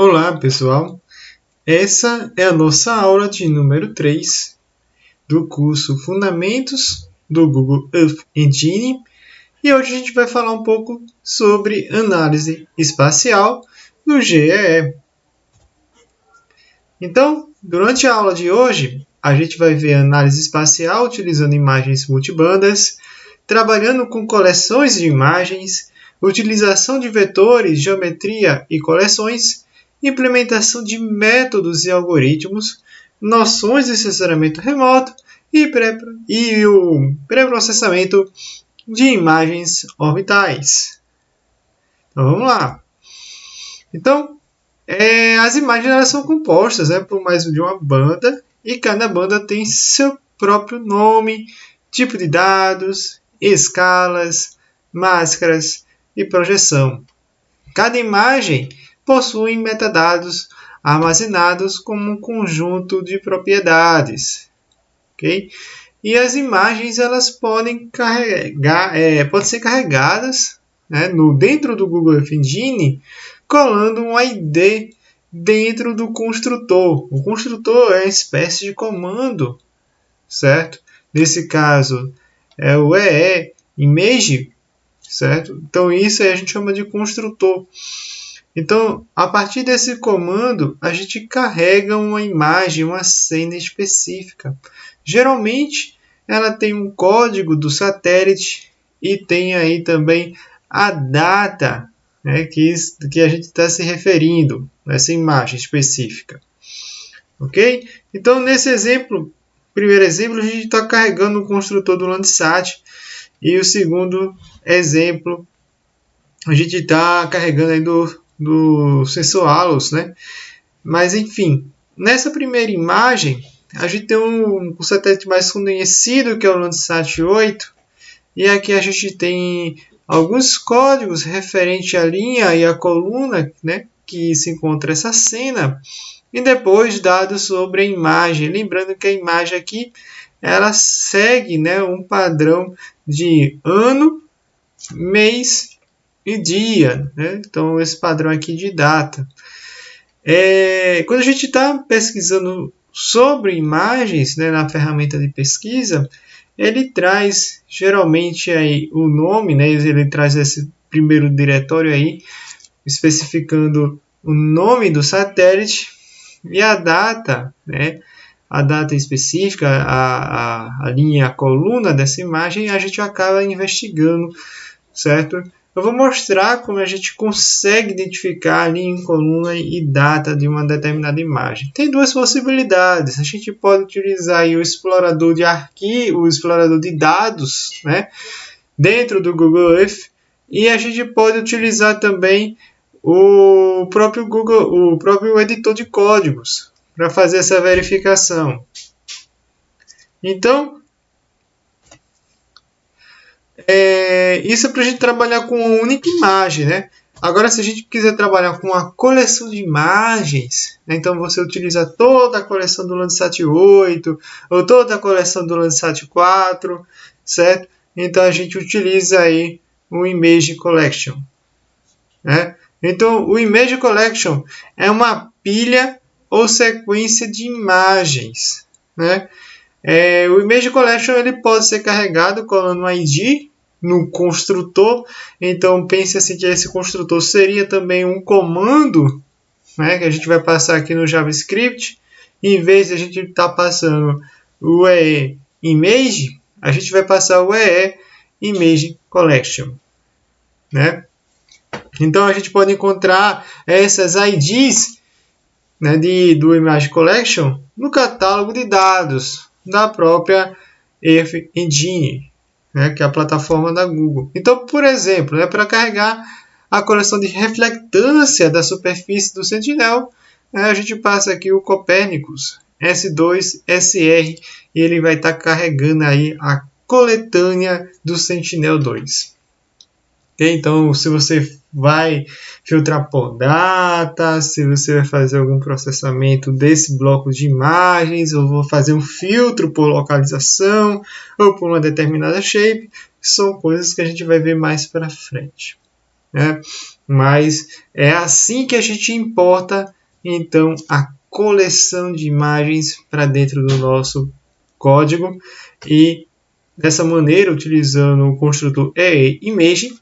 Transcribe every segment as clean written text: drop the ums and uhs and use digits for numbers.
Olá, pessoal! Essa é a nossa aula de número 3 do curso Fundamentos do Google Earth Engine e hoje a gente vai falar um pouco sobre análise espacial no GEE. Então, durante a aula de hoje, a gente vai ver análise espacial utilizando imagens multibandas, trabalhando com coleções de imagens, utilização de vetores, geometria e coleções, implementação de métodos e algoritmos, noções de sensoriamento remoto e o pré-processamento de imagens orbitais. Então, vamos lá. Então, as imagens elas são compostas por mais de uma banda e cada banda tem seu próprio nome, tipo de dados, escalas, máscaras e projeção. Cada imagem possui metadados armazenados como um conjunto de propriedades. Okay? E as imagens elas podem ser carregadas dentro do Google Earth Engine colando um ID dentro do construtor. O construtor é uma espécie de comando, certo? Nesse caso é o image, certo? Então isso aí a gente chama de construtor. Então, a partir desse comando, a gente carrega uma imagem, uma cena específica. Geralmente, ela tem um código do satélite e tem aí também a data que a gente está se referindo, nessa imagem específica. Ok? Então, nesse primeiro exemplo, a gente está carregando o construtor do Landsat. E o segundo exemplo, a gente está carregando aí do sensor ALOS, né? Mas, enfim, nessa primeira imagem, a gente tem um satélite mais conhecido, que é o Landsat 8. E aqui a gente tem alguns códigos referentes à linha e à coluna, né, que se encontra essa cena. E depois dados sobre a imagem. Lembrando que a imagem aqui ela segue um padrão de ano, mês e dia. Né? Então, esse padrão aqui de data. Quando a gente está pesquisando sobre imagens na ferramenta de pesquisa, ele traz geralmente aí o nome, ele traz esse primeiro diretório aí, especificando o nome do satélite e a data, a data específica, a linha, a coluna dessa imagem, a gente acaba investigando, certo? Eu vou mostrar como a gente consegue identificar a linha, coluna e data de uma determinada imagem. Tem duas possibilidades. A gente pode utilizar aí o explorador de arquivo, o explorador de dados, dentro do Google Earth, e a gente pode utilizar também o próprio editor de códigos para fazer essa verificação. Então, isso é para a gente trabalhar com uma única imagem, Agora, se a gente quiser trabalhar com uma coleção de imagens, então você utiliza toda a coleção do Landsat 8 ou toda a coleção do Landsat 4, certo? Então, a gente utiliza aí o Image Collection. Então, o Image Collection é uma pilha ou sequência de imagens. O Image Collection ele pode ser carregado colando um ID no construtor. Então, pense assim que esse construtor seria também um comando que a gente vai passar aqui no JavaScript. E, em vez de a gente estar passando o image, a gente vai passar o image collection. Então, a gente pode encontrar essas IDs do Image Collection no catálogo de dados da própria Earth Engine, que é a plataforma da Google. Então, por exemplo, para carregar a coleção de reflectância da superfície do Sentinel, a gente passa aqui o Copernicus S2SR e ele vai estar carregando aí a coletânea do Sentinel-2. Então, se você vai filtrar por data, se você vai fazer algum processamento desse bloco de imagens, ou vou fazer um filtro por localização, ou por uma determinada shape, são coisas que a gente vai ver mais para frente. mas é assim que a gente importa, então, a coleção de imagens para dentro do nosso código. E dessa maneira, utilizando o construtor EA-Image,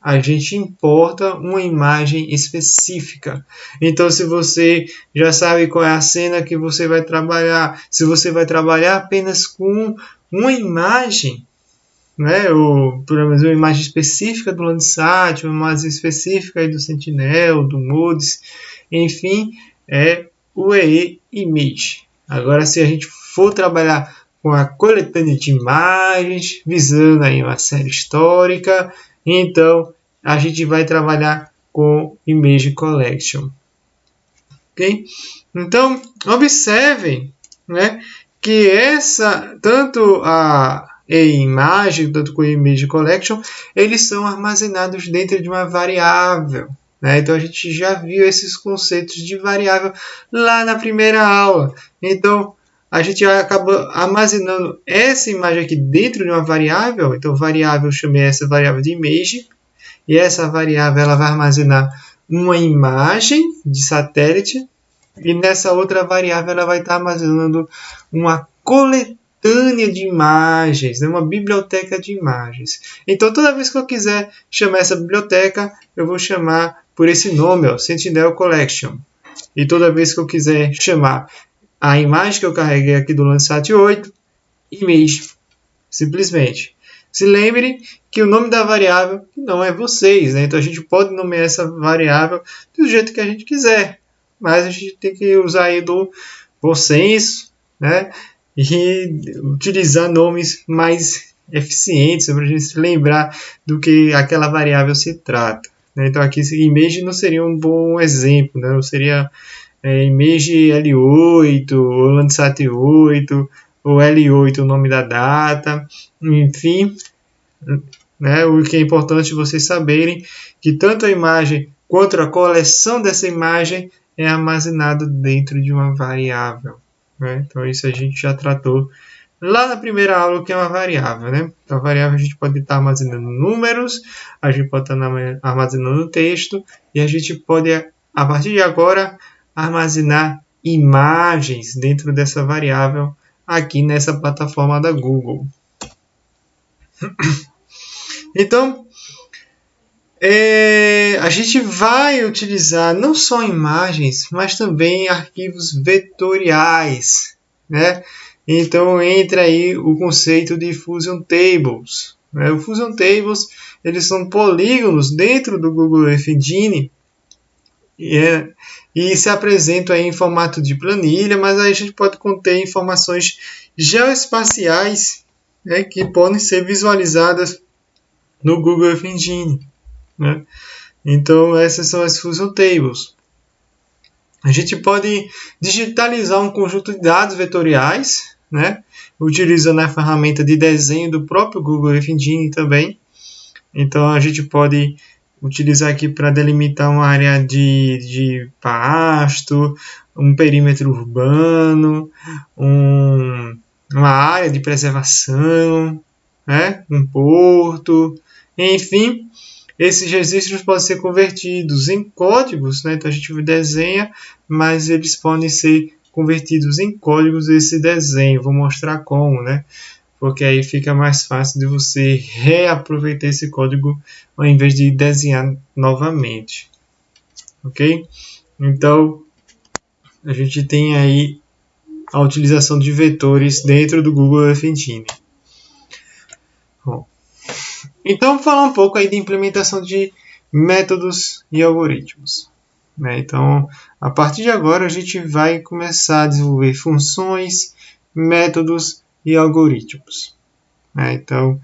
a gente importa uma imagem específica. Então, se você já sabe qual é a cena que você vai trabalhar, se você vai trabalhar apenas com uma imagem, né, ou pelo menos uma imagem específica do Landsat, uma imagem específica do Sentinel, do Moody's, enfim, é o EA-Image. Agora, se a gente for trabalhar com a coletânea de imagens, visando aí uma série histórica, então a gente vai trabalhar com Image Collection. Ok? Então, observem, né, que tanto a imagem, tanto com a Image Collection, eles são armazenados dentro de uma variável. Né? Então, a gente já viu esses conceitos de variável lá na primeira aula. Então, a gente acaba armazenando essa imagem aqui dentro de uma variável. Então, variável, eu chamei essa variável de image. E essa variável ela vai armazenar uma imagem de satélite. E nessa outra variável ela vai estar armazenando uma coletânea de imagens, né? Uma biblioteca de imagens. Então, toda vez que eu quiser chamar essa biblioteca, eu vou chamar por esse nome, ó, Sentinel Collection. E toda vez que eu quiser chamar a imagem que eu carreguei aqui do Landsat 8, image, simplesmente. Se lembre que o nome da variável não é vocês, né? Então a gente pode nomear essa variável do jeito que a gente quiser, mas a gente tem que usar aí do bom senso, né? E utilizar nomes mais eficientes para a gente se lembrar do que aquela variável se trata. Né? Então aqui image não seria um bom exemplo, né? Não seria image L8, ou Landsat 8, ou L8 o nome da data, enfim, né, o que é importante vocês saberem que tanto a imagem quanto a coleção dessa imagem é armazenado dentro de uma variável. Né? Então isso a gente já tratou lá na primeira aula, que é uma variável. Né? Então a variável a gente pode estar armazenando números, a gente pode estar armazenando texto e a gente pode, a partir de agora, armazenar imagens dentro dessa variável aqui nessa plataforma da Google. Então, a gente vai utilizar não só imagens, mas também arquivos vetoriais. Né? Então, entra aí o conceito de Fusion Tables. Né? O Fusion Tables eles são polígonos dentro do Google Earth Engine e se apresentam aí em formato de planilha, mas aí a gente pode conter informações geoespaciais, né, que podem ser visualizadas no Google Earth Engine. Né? Então, essas são as Fusion Tables. A gente pode digitalizar um conjunto de dados vetoriais, né, utilizando a ferramenta de desenho do próprio Google Earth Engine também. Então, a gente pode utilizar aqui para delimitar uma área de pasto, um perímetro urbano, uma área de preservação, né? Um porto, enfim, esses registros podem ser convertidos em códigos, né? Então a gente desenha, mas eles podem ser convertidos em códigos esse desenho. Vou mostrar como, né? Porque aí fica mais fácil de você reaproveitar esse código ao invés de desenhar novamente. Ok? Então, a gente tem aí a utilização de vetores dentro do Google Earth Engine. Bom, então, falar um pouco aí de implementação de métodos e algoritmos. Né? Então, a partir de agora, a gente vai começar a desenvolver funções, métodos e algoritmos. Então,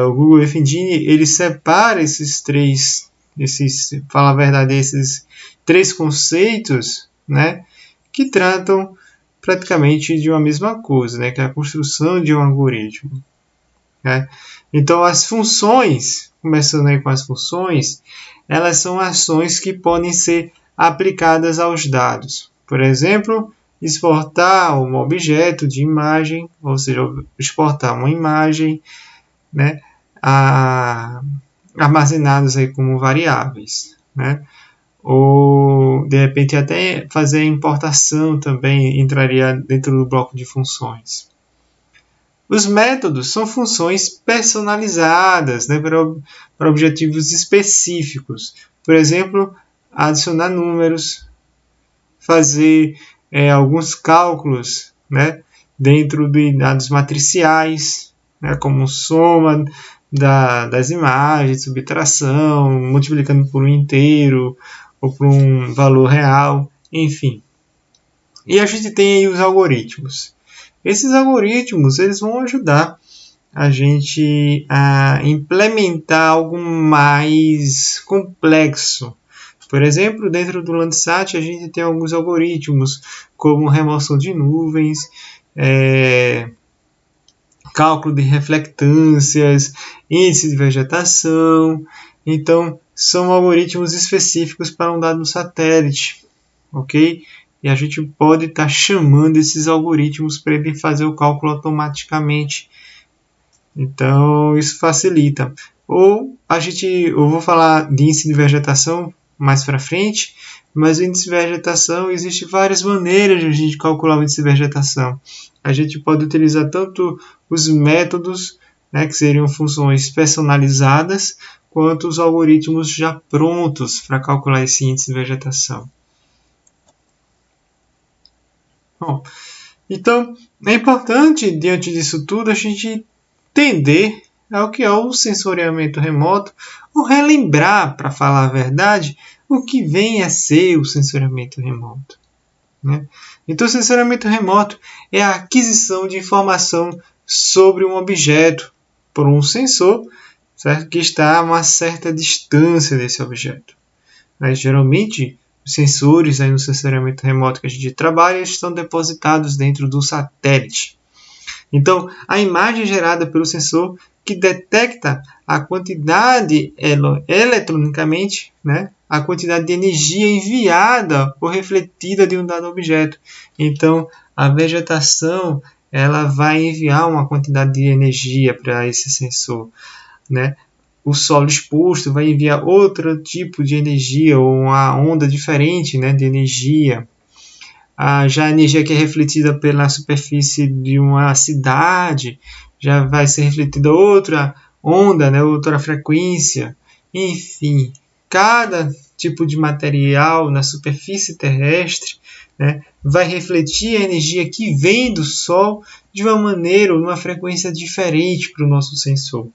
o Google Earth Engine ele separa esses três conceitos, né, que tratam praticamente de uma mesma coisa, né, que é a construção de um algoritmo. Né? Então, as funções, começando aí com as funções, elas são ações que podem ser aplicadas aos dados. Por exemplo, exportar um objeto de imagem, ou seja, exportar uma imagem, né? armazenados aí como variáveis, né? Ou de repente até fazer a importação também entraria dentro do bloco de funções. Os métodos são funções personalizadas, né, para objetivos específicos. Por exemplo, adicionar números, fazer alguns cálculos, né, dentro de dados matriciais, né, como soma das imagens, subtração, multiplicando por um inteiro ou por um valor real, enfim. E a gente tem aí os algoritmos. Esses algoritmos eles vão ajudar a gente a implementar algo mais complexo. Por exemplo, dentro do Landsat a gente tem alguns algoritmos, como remoção de nuvens, cálculo de reflectâncias, índice de vegetação. Então, são algoritmos específicos para um dado satélite, ok? E a gente pode estar chamando esses algoritmos para ele fazer o cálculo automaticamente. Então, isso facilita. Ou eu vou falar de índice de vegetação mais para frente, mas o índice de vegetação, existe várias maneiras de a gente calcular o índice de vegetação. A gente pode utilizar tanto os métodos, né, que seriam funções personalizadas, quanto os algoritmos já prontos para calcular esse índice de vegetação. Bom, então, é importante, diante disso tudo, a gente entender o que é o sensoriamento remoto, ou relembrar, para falar a verdade, o que vem a ser o sensoriamento remoto. Né? Então, o sensoriamento remoto é a aquisição de informação sobre um objeto por um sensor, certo? Que está a uma certa distância desse objeto. Mas, geralmente, os sensores aí no sensoriamento remoto que a gente trabalha estão depositados dentro do satélite. Então, a imagem gerada pelo sensor que detecta a quantidade eletronicamente, né, a quantidade de energia enviada ou refletida de um dado objeto. Então, a vegetação ela vai enviar uma quantidade de energia para esse sensor, né? O solo exposto vai enviar outro tipo de energia ou uma onda diferente, né, de energia. Já a energia que é refletida pela superfície de uma cidade já vai ser refletida outra onda, né, outra frequência. Enfim, cada tipo de material na superfície terrestre, né, vai refletir a energia que vem do Sol de uma maneira ou uma frequência diferente para o nosso sensor.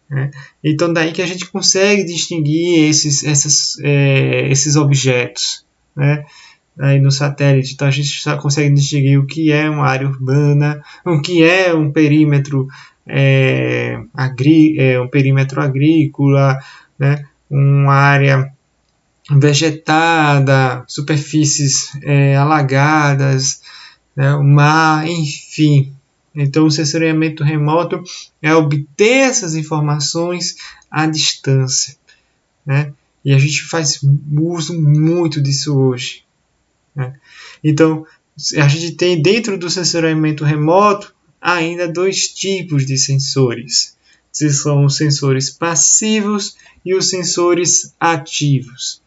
Né? Então, daí que a gente consegue distinguir esses objetos, né? Aí no satélite. Então a gente já consegue distinguir o que é uma área urbana, o que é um perímetro, um perímetro agrícola, né? Uma área vegetada, superfícies alagadas, né? O mar, enfim. Então o sensoriamento remoto é obter essas informações à distância, né? E a gente faz uso muito disso hoje. Então, a gente tem dentro do sensoriamento remoto ainda dois tipos de sensores. São os sensores passivos e os sensores ativos.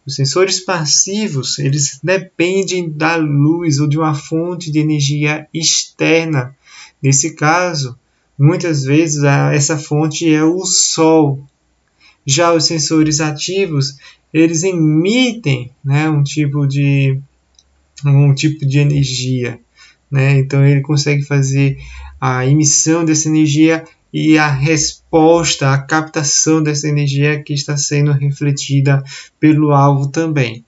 Os sensores passivos, eles dependem da luz ou de uma fonte de energia externa. Nesse caso, muitas vezes essa fonte é o Sol. Já os sensores ativos, eles emitem, né, um tipo de energia, né? Então ele consegue fazer a emissão dessa energia e a resposta, a captação dessa energia que está sendo refletida pelo alvo também,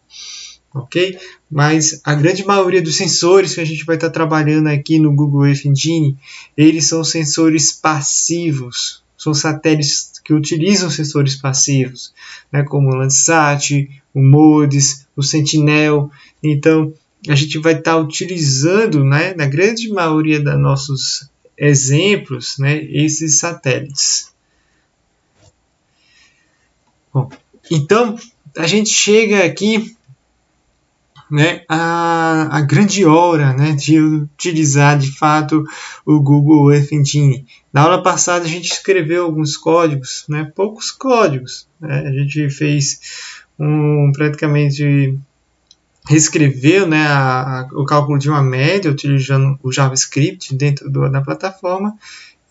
ok? Mas a grande maioria dos sensores que a gente vai estar trabalhando aqui no Google Earth Engine, eles são sensores passivos, são satélites que utilizam sensores passivos, né? Como o Landsat, o MODIS, o Sentinel. Então a gente vai estar utilizando, né, na grande maioria dos nossos exemplos, né, esses satélites. Bom, então, a gente chega aqui né, a grande hora, né, de utilizar de fato o Google Earth Engine. Na aula passada a gente escreveu alguns códigos, né, poucos códigos, né, a gente fez praticamente reescreveu, né, o cálculo de uma média utilizando o JavaScript dentro da plataforma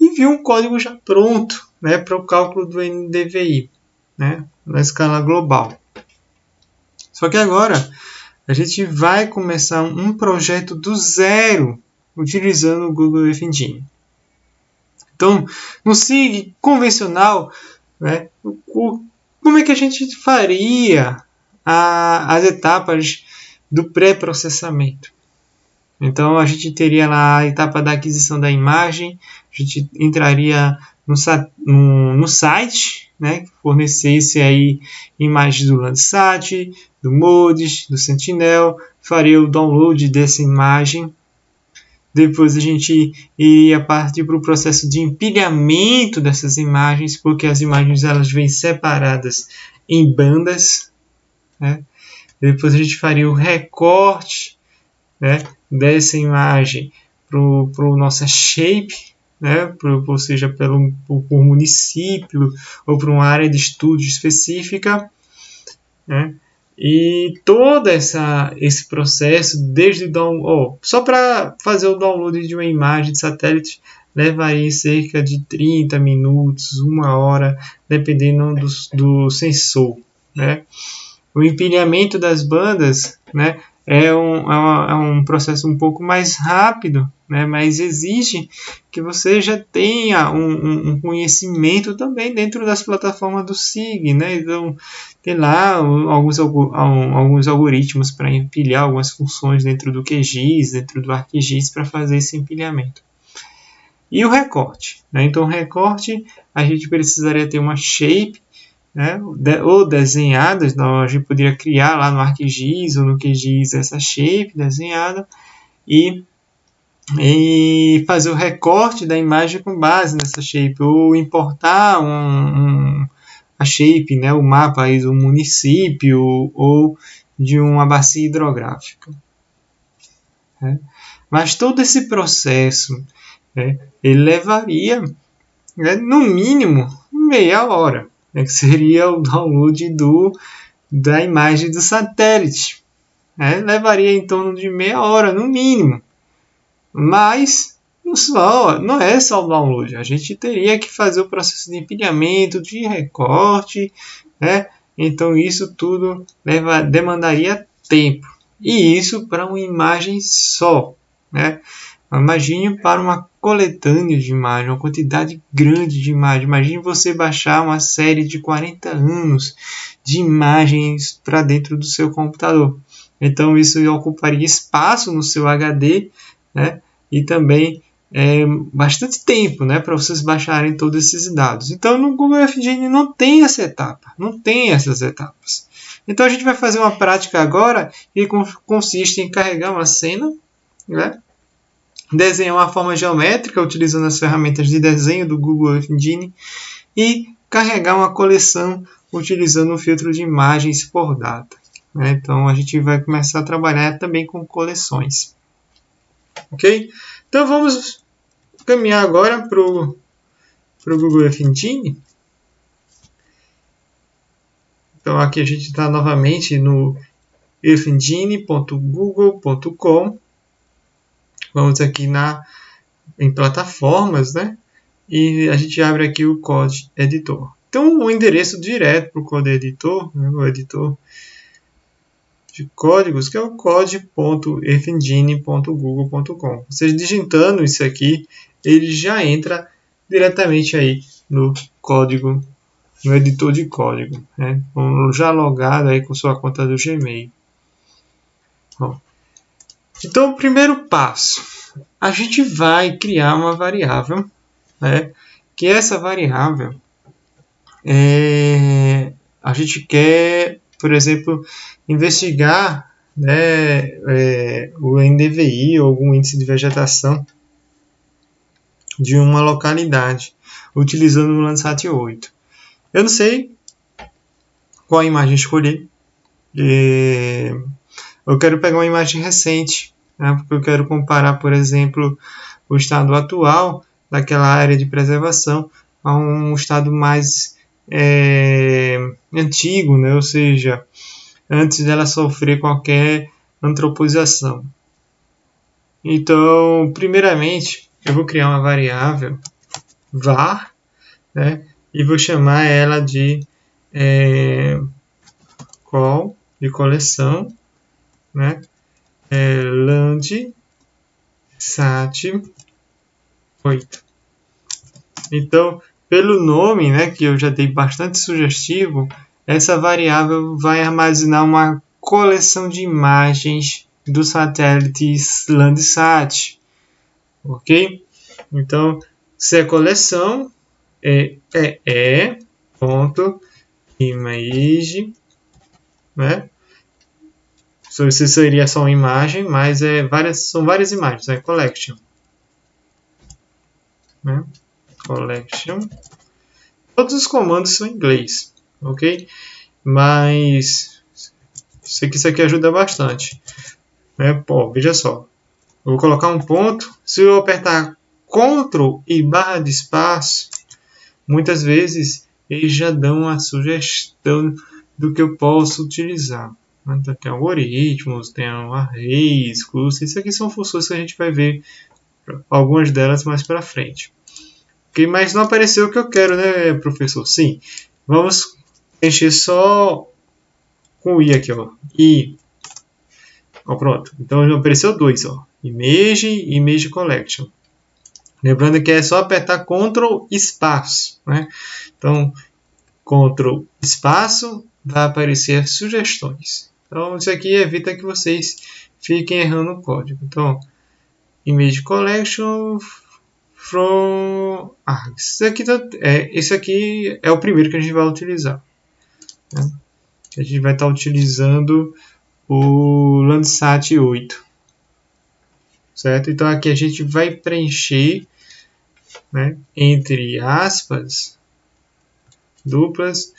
e viu um código já pronto, né, para o cálculo do NDVI, né, na escala global. Só que agora a gente vai começar um projeto do zero utilizando o Google Earth Engine. Então, no SIG convencional, né, como é que a gente faria as etapas do pré-processamento? Então, a gente teria lá a etapa da aquisição da imagem, a gente entraria no site, né, que fornecesse aí imagens do Landsat, do Moodle, do Sentinel, faria o download dessa imagem. Depois a gente iria partir para o processo de empilhamento dessas imagens, porque as imagens elas vêm separadas em bandas, né? Depois a gente faria o recorte, né, dessa imagem para o nossa shape, né, ou seja, por município ou para uma área de estudo específica, né? E todo esse processo, desde só para fazer o download de uma imagem de satélite, levaria cerca de 30 minutos, 1 hora, dependendo do sensor, né? O empilhamento das bandas, né, é um processo um pouco mais rápido, né, mas exige que você já tenha um conhecimento também dentro das plataformas do SIG, né? Então, tem lá alguns algoritmos para empilhar algumas funções dentro do QGIS, dentro do ArcGIS, para fazer esse empilhamento. E o recorte, né? Então, o recorte, a gente precisaria ter uma shape, né, ou desenhadas, então a gente poderia criar lá no ArcGIS ou no QGIS essa shape desenhada e fazer o recorte da imagem com base nessa shape, ou importar a shape, né, o mapa aí do município ou de uma bacia hidrográfica. Né? Mas todo esse processo, né, ele levaria, né, no mínimo meia hora, né, que seria o download da imagem do satélite. Né? Levaria em torno de meia hora, no mínimo. Mas não é só o download. A gente teria que fazer o processo de empilhamento, de recorte, né? Então isso tudo demandaria tempo. E isso para uma imagem só, né? Imagine para uma coletânea de imagens, uma quantidade grande de imagens. Imagine você baixar uma série de 40 anos de imagens para dentro do seu computador. Então isso ocuparia espaço no seu HD, né? E também bastante tempo, né, para vocês baixarem todos esses dados. Então no Google Earth Engine não tem essa etapa, não tem essas etapas. Então a gente vai fazer uma prática agora que consiste em carregar uma cena, né? Desenhar uma forma geométrica utilizando as ferramentas de desenho do Google Earth Engine e carregar uma coleção utilizando o filtro de imagens por data. Né? Então a gente vai começar a trabalhar também com coleções. Ok? Então vamos caminhar agora para o Google Earth Engine. Então aqui a gente está novamente no earthengine.google.com. Vamos aqui em plataformas, né? E a gente abre aqui o Code Editor. Então, o endereço direto para o Code Editor, né, o editor de códigos, que é o code.earthengine.google.com. Vocês digitando isso aqui, ele já entra diretamente aí no código, no editor de código, né? Já logado aí com sua conta do Gmail. Bom, então, o primeiro passo, a gente vai criar uma variável, né? Que essa variável a gente quer, por exemplo, investigar, né, o NDVI ou algum índice de vegetação de uma localidade, utilizando o Landsat 8. Eu não sei qual imagem escolher. eu quero pegar uma imagem recente, né? Porque eu quero comparar, por exemplo, o estado atual daquela área de preservação a um estado mais antigo, né? Ou seja, antes dela sofrer qualquer antropização. Então, primeiramente, eu vou criar uma variável var, né? E vou chamar ela de call, de coleção, né? Landsat 8. Então, pelo nome, né, que eu já dei bastante sugestivo, essa variável vai armazenar uma coleção de imagens dos satélites Landsat, ok? Então, se é coleção, ponto image, né? Isso seria só uma imagem, mas são várias imagens, é collection, né? Collection. Todos os comandos são em inglês, ok? Mas sei que isso aqui ajuda bastante, né? Pô, veja só, eu vou colocar um ponto. Se eu apertar Ctrl e barra de espaço, muitas vezes eles já dão uma sugestão do que eu posso utilizar. Então, tem algoritmos, tem arrays, clusters. Isso aqui são funções que a gente vai ver algumas delas mais para frente. Okay, mas não apareceu o que eu quero, né, professor? Sim. Vamos preencher só com o i aqui, ó. I. Ó, pronto. Então apareceu dois, ó. Image collection. Lembrando que é só apertar Ctrl espaço, né? Então, Ctrl espaço vai aparecer as sugestões. Então, isso aqui evita que vocês fiquem errando o código. Então, image collection from args. Esse aqui é o primeiro que a gente vai utilizar, né? A gente vai estar utilizando o Landsat 8, certo? Então aqui a gente vai preencher, né, entre aspas duplas,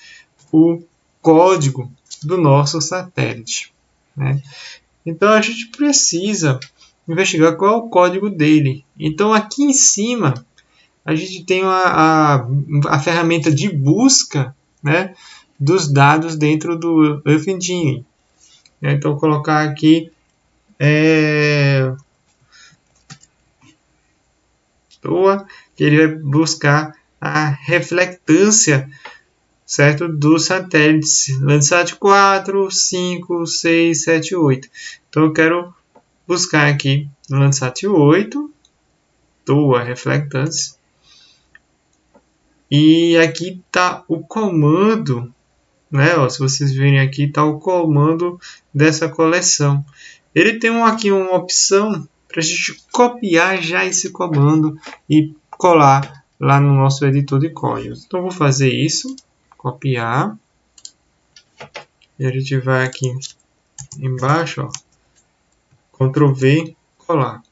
o código do nosso satélite, né? Então a gente precisa investigar qual é o código dele. Então aqui em cima a gente tem a ferramenta de busca, né, dos dados dentro do Earth Engine. Então vou colocar aqui que ele vai buscar a reflectância, certo, dos satélites Landsat 4, 5, 6, 7, 8. Então eu quero buscar aqui no Landsat 8, a reflectância. E aqui está o comando, né? Ó, se vocês verem aqui, está o comando dessa coleção. Ele tem aqui uma opção para a gente copiar já esse comando e colar lá no nosso editor de códigos. Então, vou fazer isso, copiar. E a gente vai aqui embaixo, ó, Ctrl V, colar,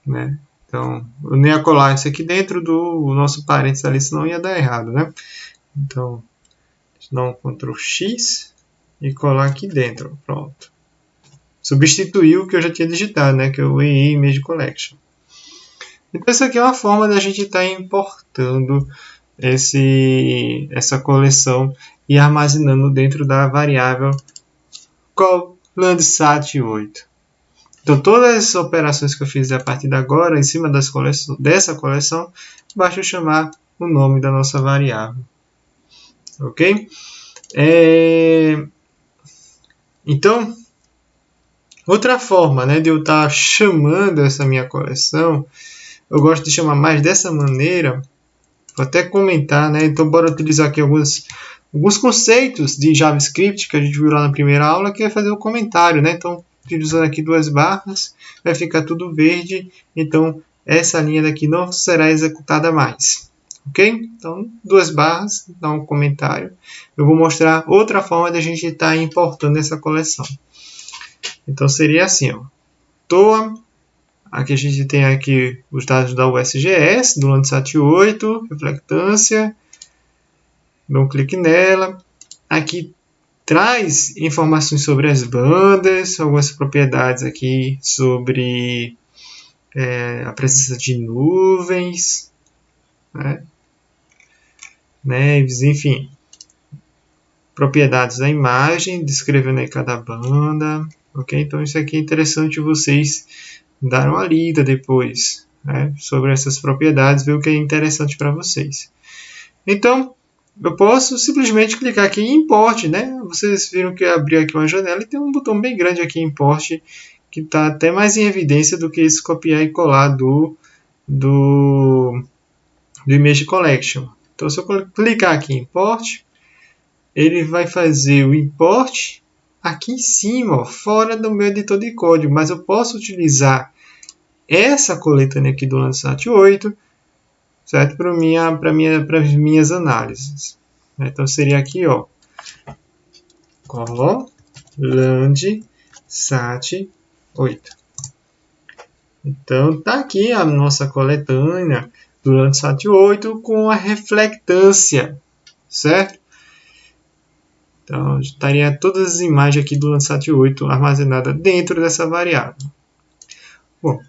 né? Então, eu não ia colar isso aqui dentro do nosso parênteses ali, senão ia dar errado, né? Então, dar um Ctrl X e colar aqui dentro, pronto. Substituiu o que eu já tinha digitado, né? Que é o Image Collection. Então, essa aqui é uma forma da gente estar importando essa coleção e armazenando dentro da variável Landsat 8. Então, todas as operações que eu fiz a partir de agora, em cima dessa coleção, basta eu chamar o nome da nossa variável. Ok? Então, outra forma, né, de eu estar chamando essa minha coleção, eu gosto de chamar mais dessa maneira. Vou até comentar, né? Então, bora utilizar aqui alguns conceitos de JavaScript que a gente viu lá na primeira aula, que é fazer o comentário, né? Então, utilizando aqui duas barras, vai ficar tudo verde. Então, essa linha daqui não será executada mais. Ok? Então, duas barras, dá um comentário. Eu vou mostrar outra forma de a gente estar importando essa coleção. Então, seria assim, ó. Toa. Aqui a gente tem aqui os dados da USGS, do Landsat 8, reflectância. Dou um clique nela. Aqui traz informações sobre as bandas, algumas propriedades aqui sobre a presença de nuvens, né? Neves, enfim, propriedades da imagem, descrevendo aí cada banda, ok? Então isso aqui é interessante vocês darem uma lida depois, né, sobre essas propriedades, ver o que é interessante para vocês. Então, eu posso simplesmente clicar aqui em Import, né? Vocês viram que eu abri aqui uma janela e tem um botão bem grande aqui em Import, que está até mais em evidência do que esse copiar e colar do Image Collection. Então, se eu clicar aqui em Import, ele vai fazer o import aqui em cima, ó, fora do meu editor de código, mas eu posso utilizar essa coletânea aqui do Landsat 8, certo? Para as minhas análises. Então seria aqui, ó, Landsat 8. Então tá aqui a nossa coletânea do Landsat 8 com a reflectância, certo? Então estaria todas as imagens aqui do Landsat 8 armazenadas dentro dessa variável. Bom,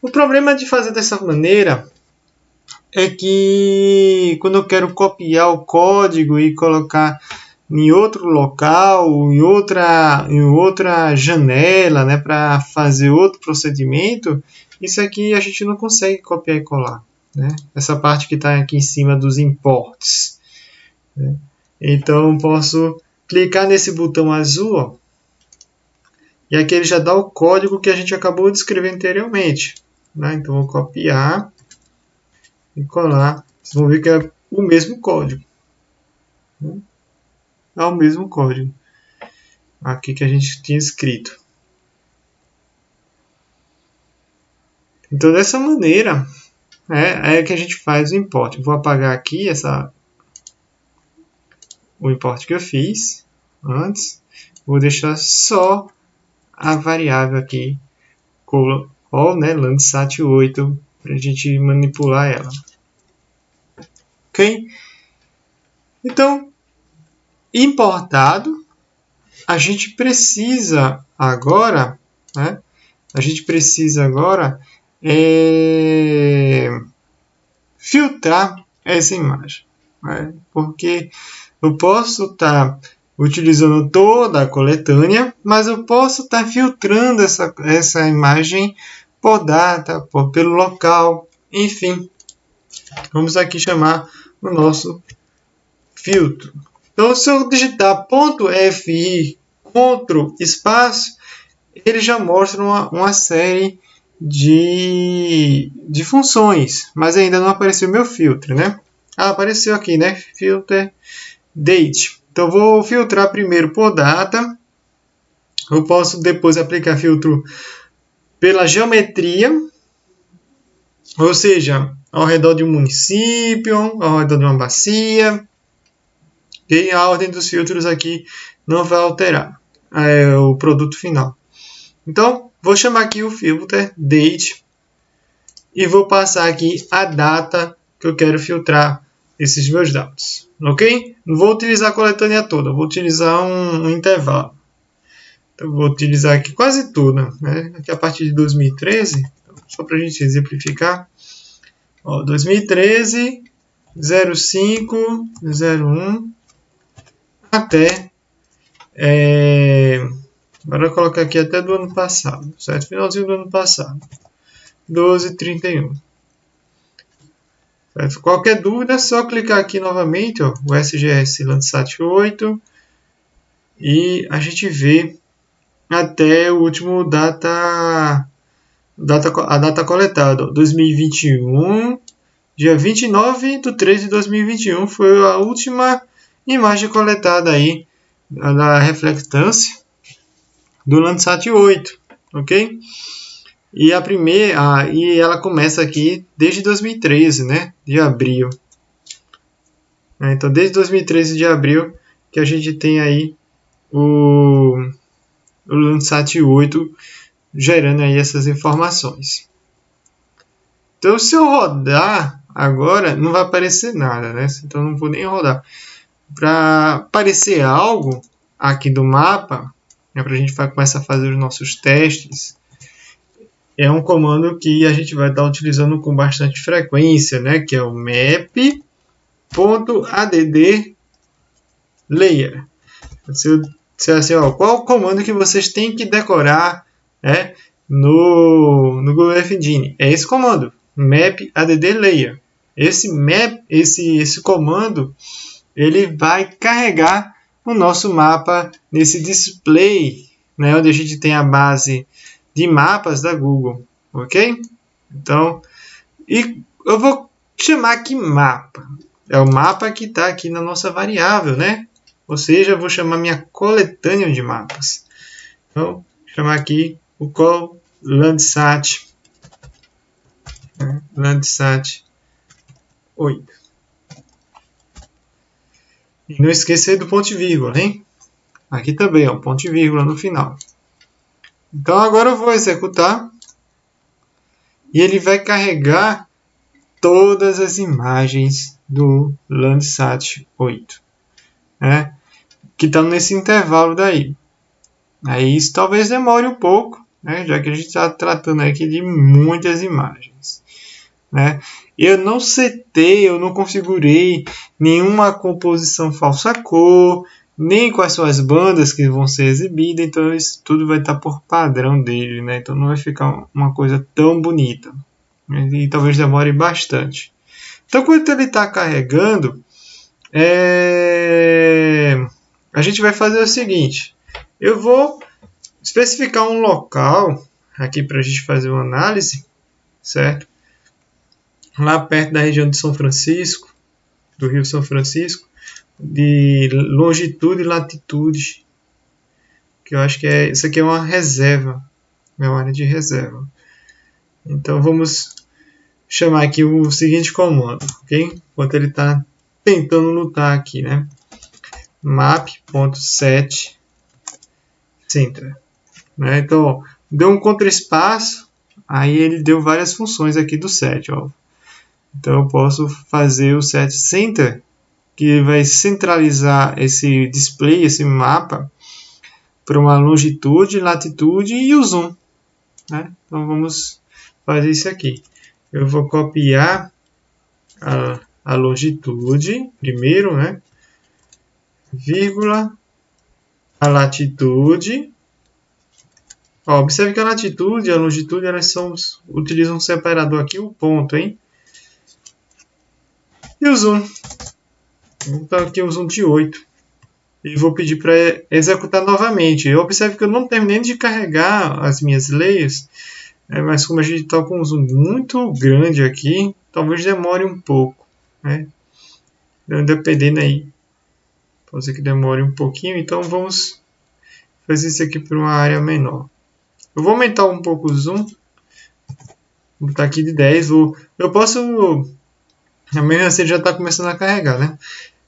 o problema de fazer dessa maneira é que quando eu quero copiar o código e colocar em outro local, em outra janela, né, para fazer outro procedimento, isso aqui a gente não consegue copiar e colar, né? Essa parte que está aqui em cima dos imports, né? Então eu posso clicar nesse botão azul, ó, e aqui ele já dá o código que a gente acabou de escrever anteriormente, né? Então vou copiar e colar. Vocês vão ver que é o mesmo código, né? É o mesmo código aqui que a gente tinha escrito. Então dessa maneira é que a gente faz o import. Vou apagar aqui o import que eu fiz antes. Vou deixar só a variável aqui, né, Landsat 8, para a gente manipular ela. Ok? Então, importado, a gente precisa agora, né, filtrar essa imagem, né, porque eu posso estar utilizando toda a coletânea, mas eu posso estar filtrando essa imagem por data, pelo local, enfim. Vamos aqui chamar o nosso filtro. Então, se eu digitar .fi, Ctrl, espaço, ele já mostra uma série de funções, mas ainda não apareceu meu filtro, né? Apareceu aqui, né? Filter date. Então, vou filtrar primeiro por data. Eu posso depois aplicar filtro pela geometria, ou seja, ao redor de um município, ao redor de uma bacia. E a ordem dos filtros aqui não vai alterar o produto final. Então, vou chamar aqui o filter date e vou passar aqui a data que eu quero filtrar esses meus dados. Ok? Não vou utilizar a coletânea toda, vou utilizar um intervalo. Então, vou utilizar aqui quase tudo, né? Aqui a partir de 2013, só para a gente exemplificar. Ó, 2013, 05, 01, até... Agora eu colocar aqui até do ano passado, certo? Finalzinho do ano passado. 12/31. Certo? Qualquer dúvida é só clicar aqui novamente, ó, o SGS Landsat 8, e a gente vê até o último a data coletada, ó, 2021, dia 29/3/2021 foi a última imagem coletada aí da reflectância do Landsat 8, ok? E a primeira, e ela começa aqui desde 2013, né? De abril. Então, desde 2013 de abril que a gente tem aí o Landsat 8 gerando aí essas informações. Então, se eu rodar agora, não vai aparecer nada, né? Então, não vou nem rodar. Para aparecer algo, aqui do mapa, para a gente começar a fazer os nossos testes, é um comando que a gente vai estar utilizando com bastante frequência, né? Que é o map.add layer. Se assim, ó, qual o comando que vocês têm que decorar, né, no Google Earth Engine? É esse comando, map.add layer. Esse comando, ele vai carregar o nosso mapa nesse display, né, onde a gente tem a base de mapas da Google, ok? Então, e eu vou chamar aqui mapa. É o mapa que está aqui na nossa variável, né? Ou seja, eu vou chamar minha coletânea de mapas. Então, vou chamar aqui o call Landsat, Landsat 8. E não esquecer do ponto e vírgula, hein? Aqui também, ó, ponto e vírgula no final. Então agora eu vou executar e ele vai carregar todas as imagens do Landsat 8, né? Que estão nesse intervalo daí. Aí isso talvez demore um pouco, né? Já que a gente está tratando aqui de muitas imagens, né? Eu não setei, eu não configurei nenhuma composição falsa cor, nem quais são as bandas que vão ser exibidas, então isso tudo vai estar por padrão dele, né? Então não vai ficar uma coisa tão bonita, né? E talvez demore bastante. Então quando ele está carregando, a gente vai fazer o seguinte: eu vou especificar um local aqui para a gente fazer uma análise, certo? Lá perto da região de São Francisco, do Rio São Francisco, de longitude e latitude, que eu acho que isso aqui é uma reserva, é uma área de reserva. Então vamos chamar aqui o seguinte comando, ok? Enquanto ele está tentando lutar aqui, né? map.set center, né? Então, ó, deu um contraespaço, aí ele deu várias funções aqui do set, ó. Então eu posso fazer o set center, que vai centralizar esse display, esse mapa, para uma longitude, latitude e o zoom, né? Então vamos fazer isso aqui. Eu vou copiar a longitude primeiro, né? Vírgula, a latitude. Ó, observe que a latitude e a longitude elas utilizam um separador aqui, o ponto, hein? E o zoom. Vou botar aqui o zoom de 8. E vou pedir para executar novamente. Observe que eu não terminei de carregar as minhas layers, mas como a gente está com um zoom muito grande aqui, talvez demore um pouco, né? Dependendo aí. Pode ser que demore um pouquinho, então vamos fazer isso aqui para uma área menor. Eu vou aumentar um pouco o zoom. Vou botar aqui de 10. Eu posso... A mesma assim já está começando a carregar, né?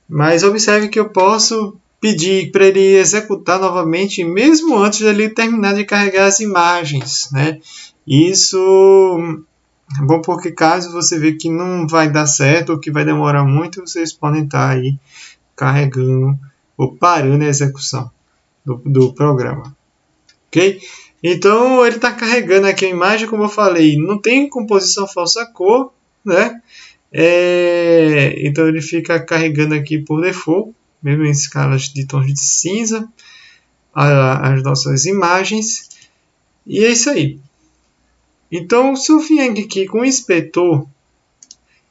Mas observe que eu posso pedir para ele executar novamente, mesmo antes de ele terminar de carregar as imagens, né? Isso é bom porque caso você vê que não vai dar certo ou que vai demorar muito, vocês podem estar aí carregando ou parando a execução do programa, ok? Então ele está carregando aqui a imagem, como eu falei, não tem composição falsa cor, né? Então ele fica carregando aqui por default, mesmo em escalas de tons de cinza, as nossas imagens, e é isso aí. Então, se eu vier aqui com o inspetor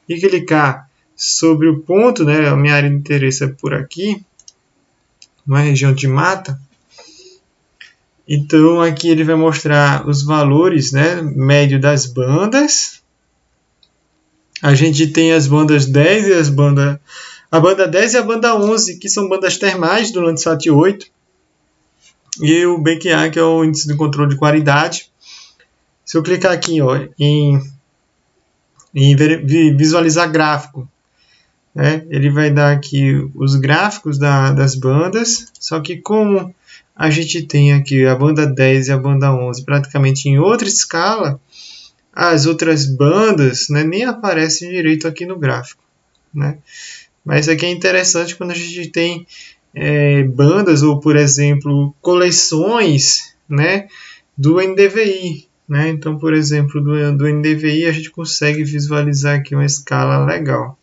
e clicar sobre o ponto, né, a minha área de interesse é por aqui, uma região de mata, então aqui ele vai mostrar os valores, né, médio das bandas. A gente tem as bandas 10 e a banda 10 e a banda 11, que são bandas termais do Landsat 8. E o BQA, que é o índice de controle de qualidade. Se eu clicar aqui, ó, em visualizar gráfico, né, ele vai dar aqui os gráficos das bandas, só que como a gente tem aqui a banda 10 e a banda 11 praticamente em outra escala, as outras bandas, né, nem aparecem direito aqui no gráfico, né? Mas isso aqui é interessante quando a gente tem bandas ou, por exemplo, coleções, né, do NDVI. Né? Então, por exemplo, do NDVI a gente consegue visualizar aqui uma escala legal.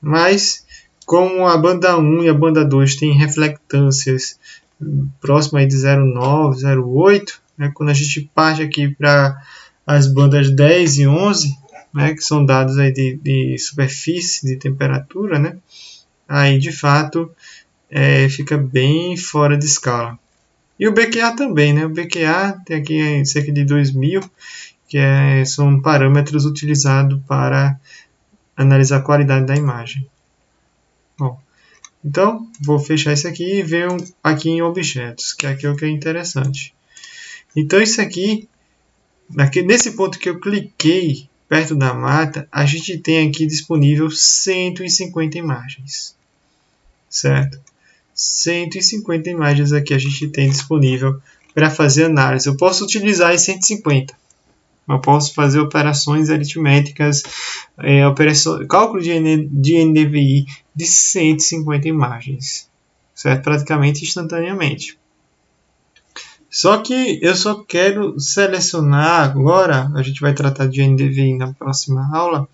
Mas, como a banda 1 e a banda 2 têm reflectâncias próximas de 0,9, 0,8, né? Quando a gente parte aqui para as bandas 10 e 11, né? Que são dados aí de superfície, de temperatura, né? Aí, de fato, fica bem fora de escala. E o BQA também, né? O BQA tem aqui cerca de 2000, que são parâmetros utilizados para analisar a qualidade da imagem. Bom, então, vou fechar isso aqui e ver aqui em objetos, que é aquilo que é interessante. Então, isso aqui, nesse ponto que eu cliquei perto da mata, a gente tem aqui disponível 150 imagens. Certo? 150 imagens aqui a gente tem disponível para fazer análise. Eu posso utilizar as 150. Eu posso fazer operações aritméticas, cálculo de NDVI de 150 imagens, certo? Praticamente instantaneamente. Só que eu só quero selecionar agora, a gente vai tratar de NDVI na próxima aula,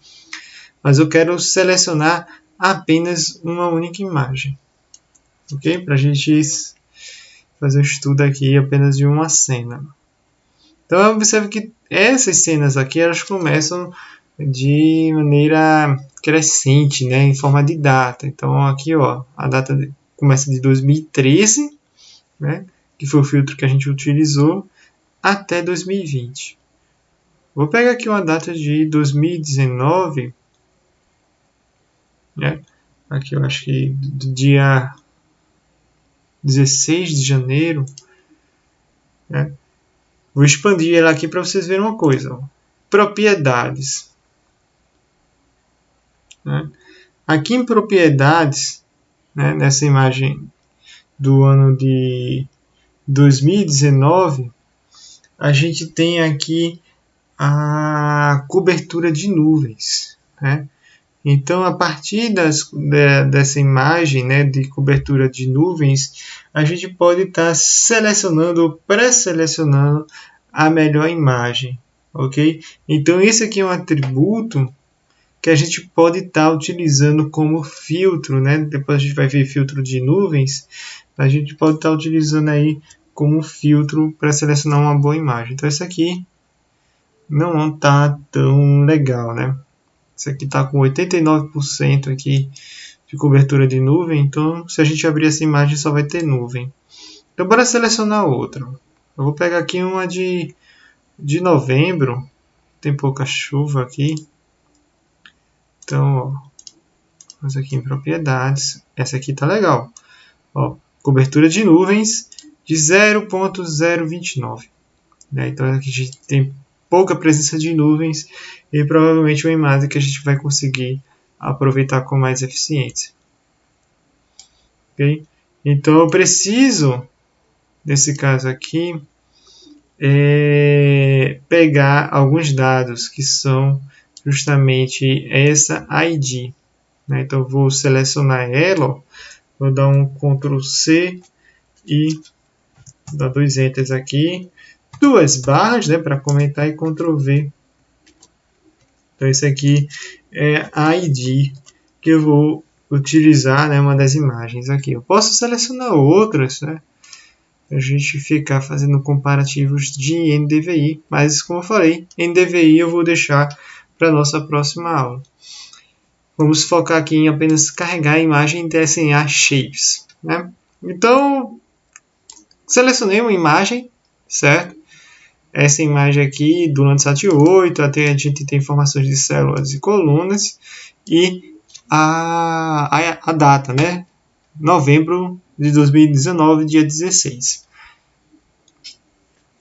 mas eu quero selecionar apenas uma única imagem, ok? Para a gente fazer um estudo aqui apenas de uma cena. Então, observe que essas cenas aqui, elas começam de maneira crescente, né, em forma de data. Então, aqui, ó, a data começa de 2013, né, que foi o filtro que a gente utilizou, até 2020. Vou pegar aqui uma data de 2019, né, aqui eu acho que do dia 16 de janeiro, né. Vou expandir ela aqui para vocês verem uma coisa. Ó. Propriedades. Né? Aqui em propriedades, né, nessa imagem do ano de 2019, a gente tem aqui a cobertura de nuvens. Né? Então, a partir dessa imagem, né, de cobertura de nuvens, a gente pode estar selecionando, pré-selecionando a melhor imagem, ok? Então, esse aqui é um atributo que a gente pode estar utilizando como filtro, né? Depois a gente vai ver filtro de nuvens, a gente pode estar utilizando aí como filtro para selecionar uma boa imagem. Então, esse aqui não está tão legal, né? Esse aqui está com 89% aqui de cobertura de nuvem, então se a gente abrir essa imagem só vai ter nuvem. Então bora selecionar outra. Eu vou pegar aqui uma de novembro, tem pouca chuva aqui. Então, ó, vamos aqui em propriedades, essa aqui tá legal. Ó, cobertura de nuvens de 0.029. Né? Então aqui a gente tem pouca presença de nuvens e provavelmente uma imagem que a gente vai conseguir aproveitar com mais eficiência. Okay? Então eu preciso, nesse caso aqui, pegar alguns dados que são justamente essa ID. Né? Então eu vou selecionar ela, ó, vou dar um Ctrl C e dar 2 Enters aqui. 2 barras, né, para comentar e Ctrl V. Então, esse aqui é a ID que eu vou utilizar, né, uma das imagens aqui. Eu posso selecionar outras, né, a gente ficar fazendo comparativos de NDVI, mas como eu falei, NDVI eu vou deixar para a nossa próxima aula. Vamos focar aqui em apenas carregar a imagem DSNA Shapes. Né? Então, selecionei uma imagem, certo? Essa imagem aqui do Landsat 8, até a gente tem informações de células e colunas, e a data, né? Novembro de 2019, dia 16.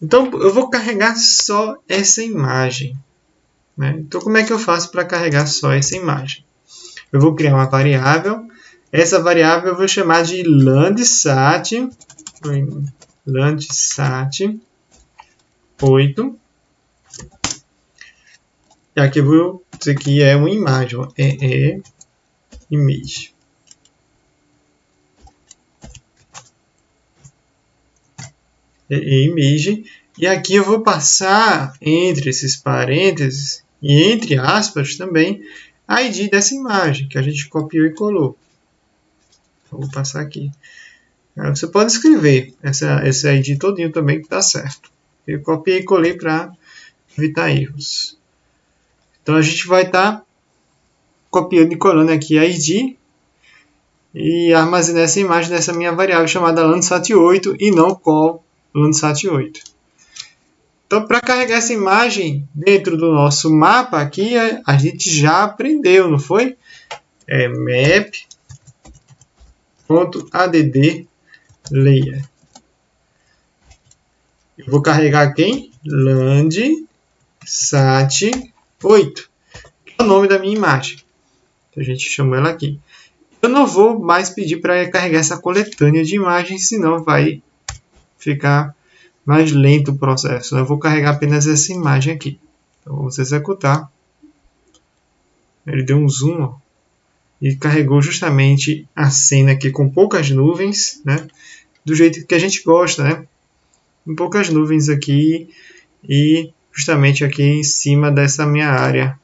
Então, eu vou carregar só essa imagem. Né? Então, como é que eu faço para carregar só essa imagem? Eu vou criar uma variável. Essa variável eu vou chamar de Landsat 8. E aqui eu vou dizer que é uma imagem, image. image, e aqui eu vou passar entre esses parênteses e entre aspas também a ID dessa imagem que a gente copiou e colou. Vou passar aqui. Você pode escrever esse ID todinho também que está certo. Eu copiei e colei para evitar erros. Então a gente vai estar copiando e colando aqui a ID e armazenar essa imagem nessa minha variável chamada Landsat8 e não call Landsat8. Então, para carregar essa imagem dentro do nosso mapa aqui, a gente já aprendeu, não foi? É map.add layer. Eu vou carregar quem? Landsat8, que é o nome da minha imagem. Então, a gente chamou ela aqui. Eu não vou mais pedir para carregar essa coletânea de imagens, senão vai ficar mais lento o processo. Eu vou carregar apenas essa imagem aqui. Então, vamos executar. Ele deu um zoom, ó, e carregou justamente a cena aqui com poucas nuvens, né? Do jeito que a gente gosta, né? Com poucas nuvens aqui e justamente aqui em cima dessa minha área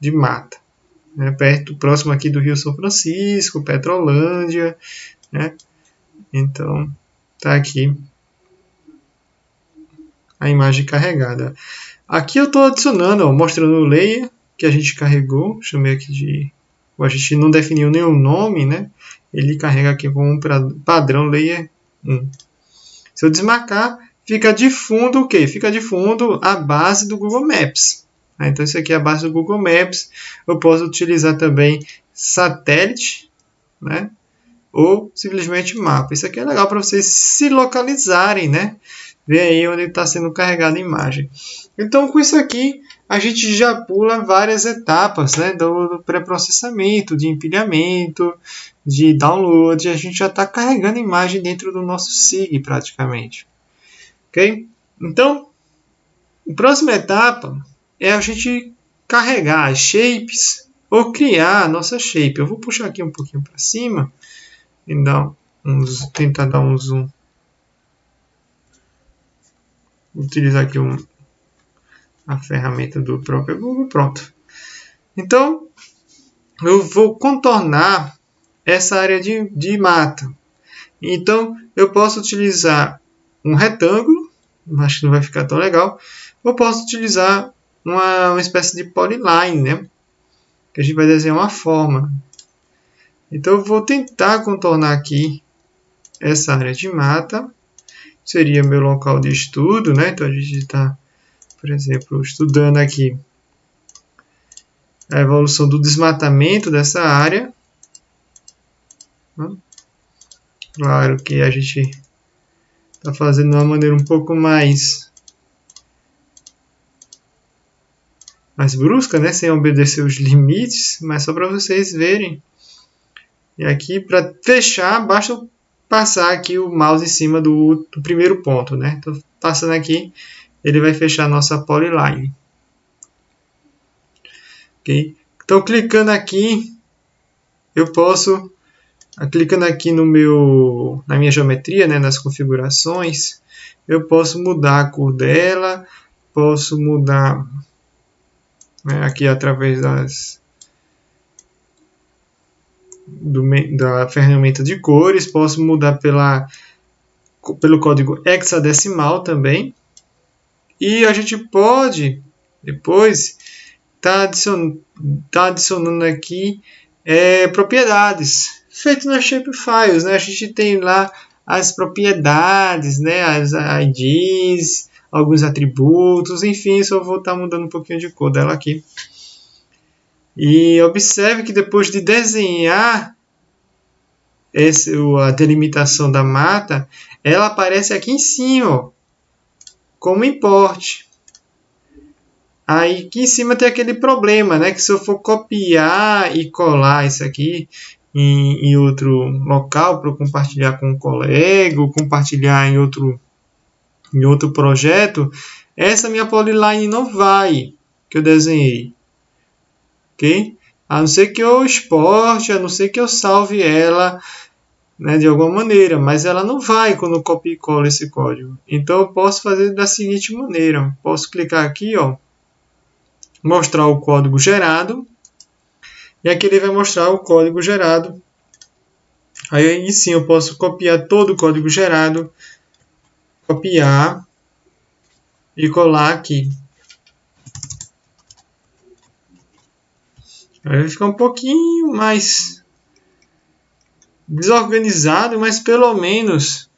de mata, né? Próximo aqui do Rio São Francisco, Petrolândia, né? Então, tá aqui a imagem carregada. Aqui eu estou adicionando, ó, mostrando o layer que a gente carregou. Chamei aqui de... A gente não definiu nenhum nome, né? Ele carrega aqui como um padrão layer 1. Se eu desmarcar, fica de fundo o quê? Fica de fundo a base do Google Maps. Então, isso aqui é a base do Google Maps. Eu posso utilizar também satélite, né? Ou simplesmente mapa. Isso aqui é legal para vocês se localizarem, né? Ver aí onde está sendo carregada a imagem. Então, com isso aqui, a gente já pula várias etapas, né, do pré-processamento, de empilhamento, de download. A gente já está carregando a imagem dentro do nosso SIG praticamente. Ok? Então, a próxima etapa é a gente carregar as shapes ou criar a nossa shape. Eu vou puxar aqui um pouquinho para cima e tentar dar um zoom. Vou utilizar aqui a ferramenta do próprio Google. Pronto. Então, eu vou contornar essa área de mata. Então, eu posso utilizar um retângulo. Acho que não vai ficar tão legal. Eu posso utilizar uma espécie de polyline, né? Que a gente vai desenhar uma forma. Então, eu vou tentar contornar aqui essa área de mata. Seria meu local de estudo, né? Então, a gente está, por exemplo, estudando aqui a evolução do desmatamento dessa área. Claro que a gente está fazendo de uma maneira um pouco mais brusca, né? Sem obedecer os limites, mas só para vocês verem. E aqui, para fechar, basta passar aqui o mouse em cima do primeiro ponto, né? Então, passando aqui, ele vai fechar a nossa polyline. Okay? Então, clicando aqui, eu posso, clicando aqui na minha geometria, né, nas configurações, eu posso mudar a cor dela, posso mudar, né, aqui através da ferramenta de cores, posso mudar pelo código hexadecimal também. E a gente pode depois tá adicionando aqui propriedades feito nas shapefiles, né? A gente tem lá as propriedades, né? As IDs, alguns atributos, enfim, só vou estar mudando um pouquinho de cor dela aqui. E observe que depois de desenhar a delimitação da mata, ela aparece aqui em cima, ó, como import. Aí aqui em cima tem aquele problema, né? Que se eu for copiar e colar isso aqui em outro local para compartilhar com um colega ou compartilhar em outro projeto, essa minha polyline não vai, que eu desenhei. Ok? A não ser que eu exporte, a não ser que eu salve ela né, de alguma maneira, mas ela não vai quando eu copio e colo esse código. Então eu posso fazer da seguinte maneira: posso clicar aqui, ó, mostrar o código gerado, e aqui ele vai mostrar o código gerado. Aí sim eu posso copiar todo o código gerado, copiar e colar aqui. Aí vai ficar um pouquinho mais desorganizado, mas pelo menos,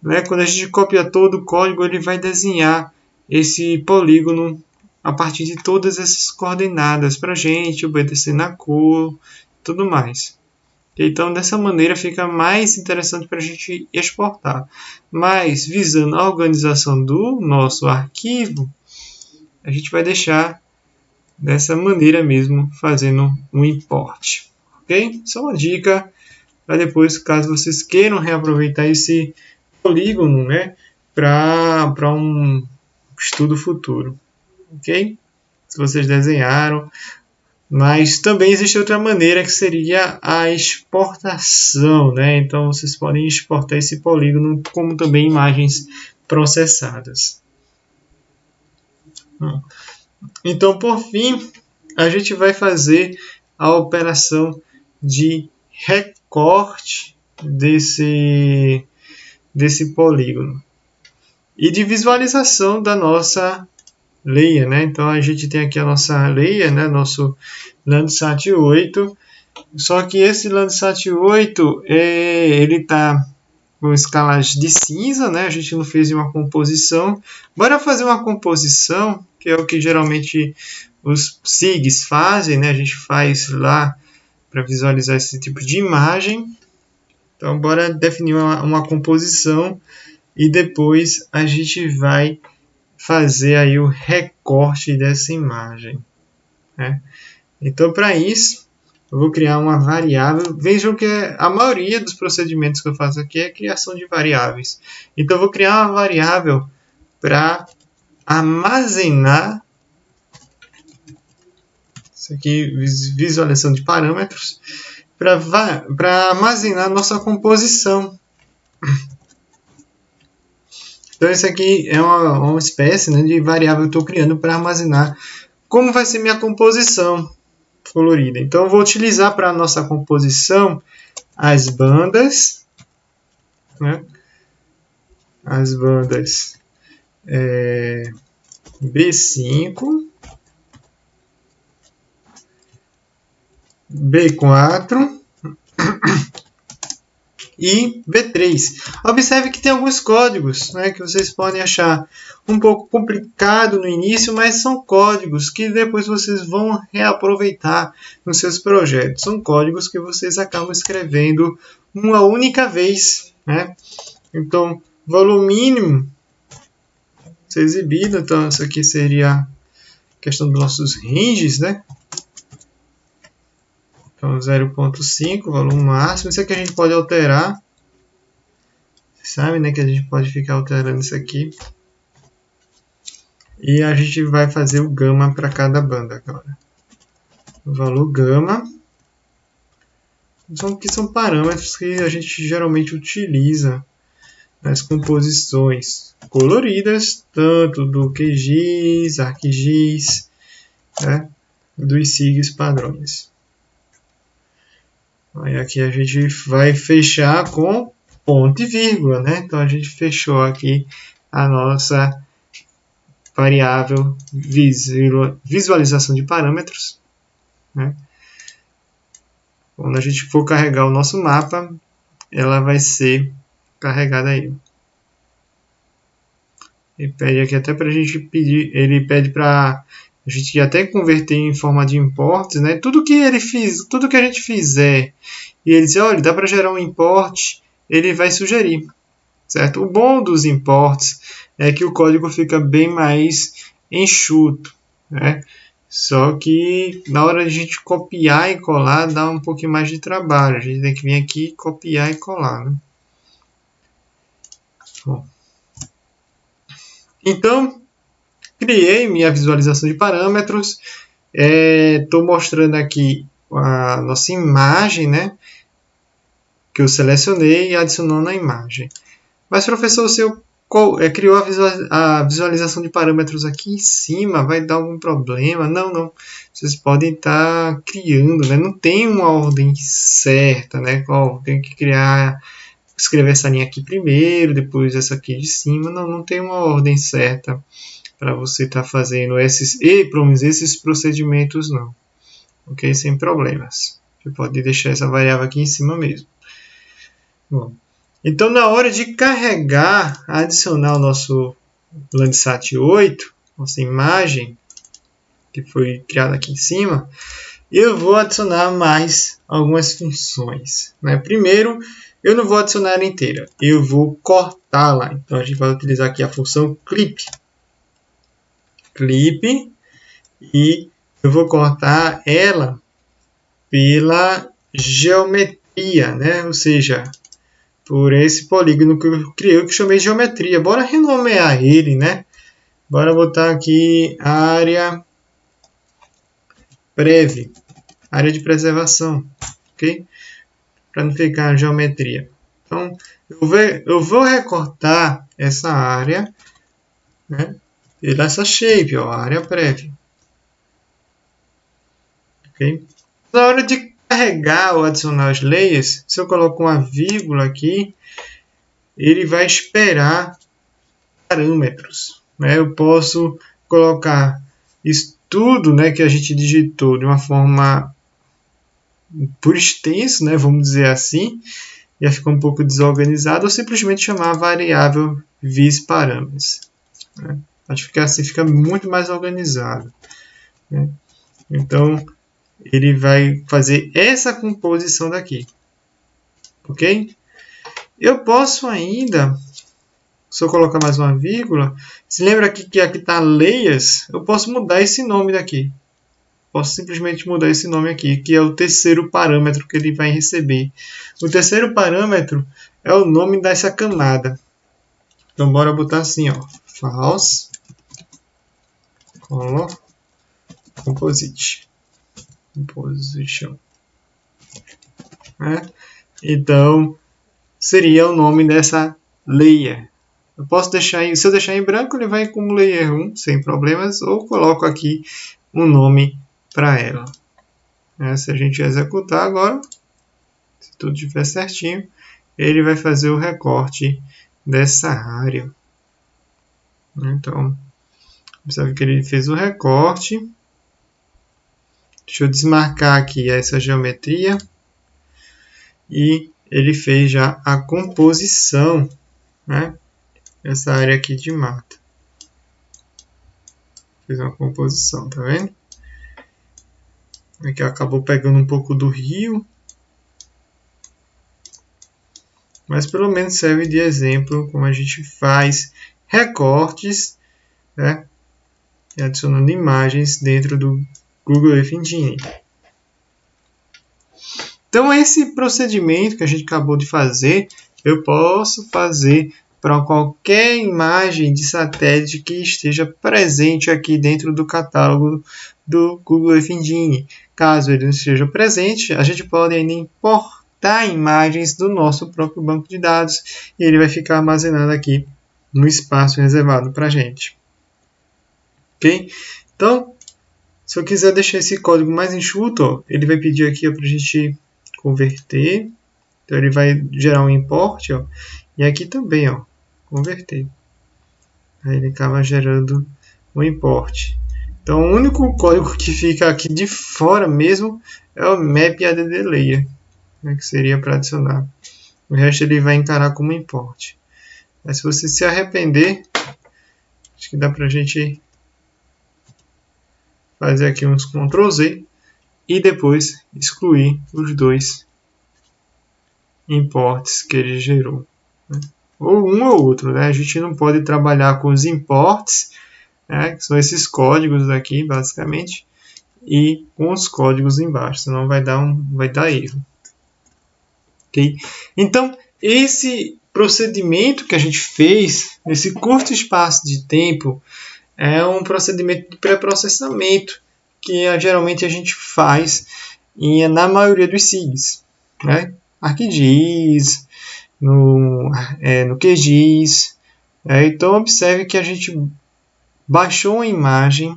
né, quando a gente copia todo o código, ele vai desenhar esse polígono a partir de todas essas coordenadas para a gente obedecer na cor, tudo mais. Então, dessa maneira fica mais interessante para a gente exportar. Mas, visando a organização do nosso arquivo, a gente vai deixar dessa maneira mesmo, fazendo um import. Ok? Só uma dica para depois, caso vocês queiram reaproveitar esse polígono, né, para um estudo futuro. Ok? Se vocês desenharam. Mas também existe outra maneira que seria a exportação, né? Então vocês podem exportar esse polígono como também imagens processadas. Então, por fim, a gente vai fazer a operação de recorte desse polígono e de visualização da nossa layer, né? Então a gente tem aqui a nossa layer, né? Nosso Landsat 8, só que esse Landsat 8 ele está com escalas de cinza, né? A gente não fez uma composição. Bora fazer uma composição, que é o que geralmente os SIGs fazem, né? A gente faz lá para visualizar esse tipo de imagem. Então, bora definir uma composição e depois a gente vai fazer aí o recorte dessa imagem, né? Então, para isso, eu vou criar uma variável. Vejam que a maioria dos procedimentos que eu faço aqui é criação de variáveis. Então, eu vou criar uma variável para armazenar, isso aqui, visualização de parâmetros, para armazenar nossa composição. Então, isso aqui é uma espécie, né, de variável que eu estou criando para armazenar como vai ser minha composição colorida. Então, eu vou utilizar para a nossa composição as bandas, né? As bandas B5, B4 e B3. Observe que tem alguns códigos, né, que vocês podem achar um pouco complicado no início, mas são códigos que depois vocês vão reaproveitar nos seus projetos. São códigos que vocês acabam escrevendo uma única vez, né? Então, valor mínimo ser exibido. Então, isso aqui seria a questão dos nossos ranges, né? Então, 0.5, valor máximo. Isso aqui a gente pode alterar. Você sabe, né, que a gente pode ficar alterando isso aqui. E a gente vai fazer o gama para cada banda agora. O valor gama. São parâmetros que a gente geralmente utiliza nas composições coloridas, tanto do QGIS, ArcGIS, né, dos SIGs padrões. Aí aqui a gente vai fechar com ponto e vírgula, né? Então a gente fechou aqui a nossa variável visualização de parâmetros, né? Quando a gente for carregar o nosso mapa, ela vai ser carregada aí. Ele pede aqui até para a gente pedir, ele pede para a gente até converter em forma de imports, né? Tudo que a gente fizer e ele diz, olha, dá para gerar um import, ele vai sugerir, certo? O bom dos imports é que o código fica bem mais enxuto, né? Só que na hora de a gente copiar e colar dá um pouquinho mais de trabalho. A gente tem que vir aqui copiar e colar, né? Bom. Então, criei minha visualização de parâmetros. Estou mostrando aqui a nossa imagem, né? que eu selecionei e adicionou na imagem. Mas, professor, se eu criou a visualização de parâmetros aqui em cima, vai dar algum problema? Não, não. Vocês podem estar criando, né? Não tem uma ordem certa, né? Tem que escrever essa linha aqui primeiro, depois essa aqui de cima. Não, não tem uma ordem certa para você estar fazendo esses procedimentos, não. Ok? Sem problemas. Você pode deixar essa variável aqui em cima mesmo. Bom, então, na hora de carregar, adicionar o nosso Landsat 8, nossa imagem, que foi criada aqui em cima, eu vou adicionar mais algumas funções. Né? Primeiro, eu não vou adicionar ela inteira, eu vou cortá-la. Então, a gente vai utilizar aqui a função clip. Clip, e eu vou cortar ela pela geometria, né? Ou seja, por esse polígono que eu criei, que chamei de geometria. Bora renomear ele, né? Bora botar aqui área prev, área de preservação, ok? Para não ficar geometria. Então, eu vou recortar essa área, né? Pela essa shape, ó, área prev. Ok? Na hora de carregar ou adicionar os layers, se eu coloco uma vírgula aqui, ele vai esperar parâmetros. Né? Eu posso colocar isso tudo, né, que a gente digitou de uma forma por extenso, né, vamos dizer assim, ia ficar um pouco desorganizado, ou simplesmente chamar a variável visParameters. Né? Acho que assim fica muito mais organizado. Né? Então, ele vai fazer essa composição daqui. Ok? Eu posso ainda, se eu colocar mais uma vírgula, se lembra aqui que aqui está layers, eu posso mudar esse nome daqui. Posso simplesmente mudar esse nome aqui, que é o terceiro parâmetro que ele vai receber. O terceiro parâmetro é o nome dessa camada. Então, bora botar assim, ó, false color composite. Composition. Né? Então, seria o nome dessa layer. Eu posso deixar se eu deixar em branco, ele vai como layer 1, sem problemas, ou coloco aqui um nome para ela. Se a gente executar agora, se tudo estiver certinho, ele vai fazer o recorte dessa área. Então, observe que ele fez o recorte. Deixa eu desmarcar aqui essa geometria. E ele fez já a composição, né? Essa área aqui de mata. Fez uma composição, tá vendo? Aqui acabou pegando um pouco do rio. Mas pelo menos serve de exemplo como a gente faz recortes, né? E adicionando imagens dentro do Google Earth Engine. Então, esse procedimento que a gente acabou de fazer, eu posso fazer para qualquer imagem de satélite que esteja presente aqui dentro do catálogo do Google Earth Engine. Caso ele não esteja presente, a gente pode ainda importar imagens do nosso próprio banco de dados e ele vai ficar armazenado aqui no espaço reservado para a gente. Ok? Então, se eu quiser deixar esse código mais enxuto, ó, ele vai pedir aqui para a gente converter. Então, ele vai gerar um import. Ó, e aqui também, ó, converter. Aí ele acaba gerando um import. Então, o único código que fica aqui de fora mesmo é o map_add layer, né, que seria para adicionar. O resto ele vai encarar como import. Mas se você se arrepender, acho que dá para a gente fazer aqui uns Ctrl Z e depois excluir os dois imports que ele gerou. Né? Ou um ou outro. Né? A gente não pode trabalhar com os imports, né? Que são esses códigos aqui, basicamente, e com os códigos embaixo, senão vai dar erro. Okay? Então, esse procedimento que a gente fez, nesse curto espaço de tempo, é um procedimento de pré-processamento que geralmente a gente faz na maioria dos SIGs. Né? ArcGIS, no QGIS. Então, observe que a gente baixou a imagem,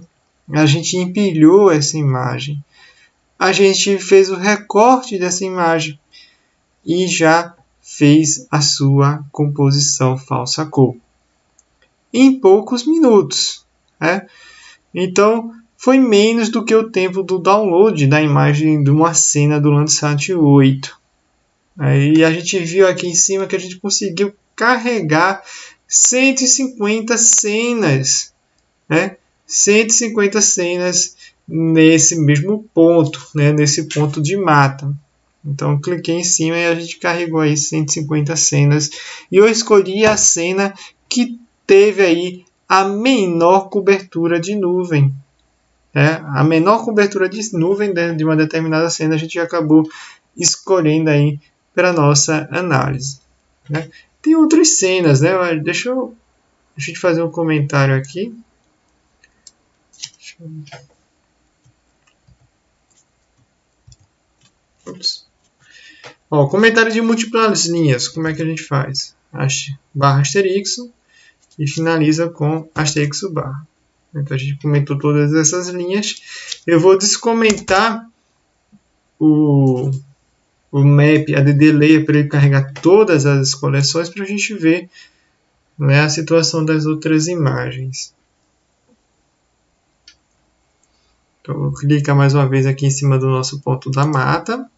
a gente empilhou essa imagem, a gente fez o recorte dessa imagem e já fez a sua composição falsa cor em poucos minutos. Então, foi menos do que o tempo do download da imagem de uma cena do Landsat 8. E a gente viu aqui em cima que a gente conseguiu carregar 150 cenas, 150 cenas nesse mesmo ponto, nesse ponto de mata. Então, cliquei em cima e a gente carregou aí 150 cenas. E eu escolhi a cena que teve aí a menor cobertura de nuvem. A menor cobertura de nuvem dentro de uma determinada cena a gente acabou escolhendo aí para a nossa análise. Tem outras cenas, Deixa a gente fazer um comentário aqui. Comentário de múltiplas linhas. Como é que a gente faz? Barra asterisco e finaliza com asterisco barra. Então a gente comentou todas essas linhas. Eu vou descomentar o map ADD Layer para ele carregar todas as coleções para a gente ver a situação das outras imagens. Então, vou clicar mais uma vez aqui em cima do nosso ponto da mata.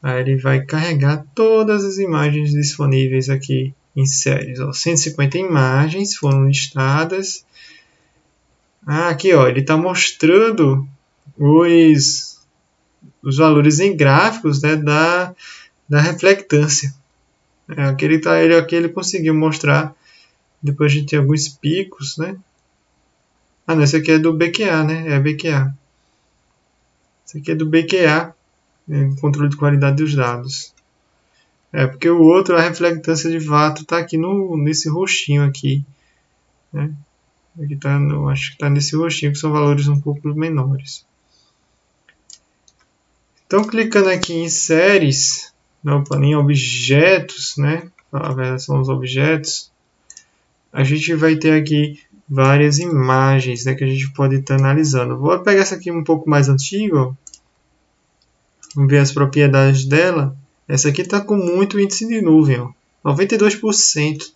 Aí ele vai carregar todas as imagens disponíveis aqui em séries. 150 imagens foram listadas. Aqui ele está mostrando os valores em gráficos da reflectância. Aqui ele conseguiu mostrar. Depois a gente tem alguns picos, não, esse aqui é do BQA, É BQA. Esse aqui é do BQA, controle de qualidade dos dados. Porque o outro, a reflectância de Vato, está aqui nesse roxinho aqui. Aqui acho que está nesse roxinho, que são valores um pouco menores. Então, clicando aqui em séries, em objetos, são os objetos, a gente vai ter aqui várias imagens que a gente pode estar analisando. Vou pegar essa aqui um pouco mais antiga. Vamos ver as propriedades dela. Essa aqui está com muito índice de nuvem. 92%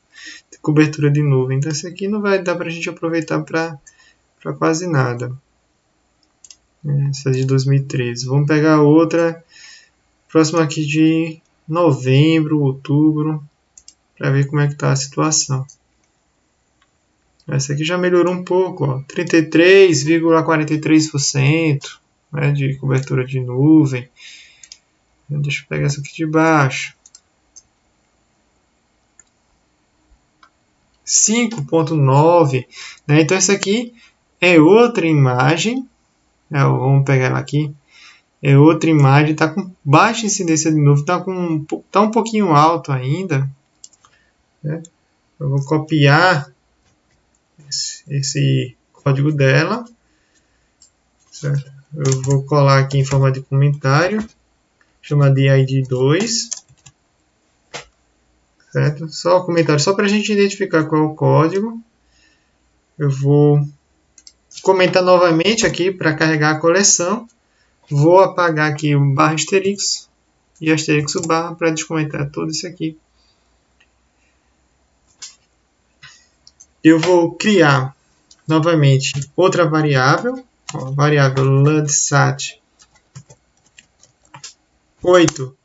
de cobertura de nuvem. Então, essa aqui não vai dar para a gente aproveitar para quase nada. Essa é de 2013. Vamos pegar outra. Próxima aqui de novembro, outubro. Para ver como é que está a situação. Essa aqui já melhorou um pouco. 33,43% de cobertura de nuvem. Deixa eu pegar essa aqui de baixo. 5,9%. Então, essa aqui é outra imagem. Vamos pegar ela aqui. É outra imagem. Está com baixa incidência de nuvem. Está um pouquinho alto ainda. Eu vou copiar esse código dela. Certo? Eu vou colar aqui em forma de comentário. Chama de ID2. Certo? Só o comentário, só para a gente identificar qual é o código. Eu vou comentar novamente aqui para carregar a coleção. Vou apagar aqui o barra asterisco e asterisco barra para descomentar todo isso aqui. Eu vou criar novamente outra variável, a variável Landsat 8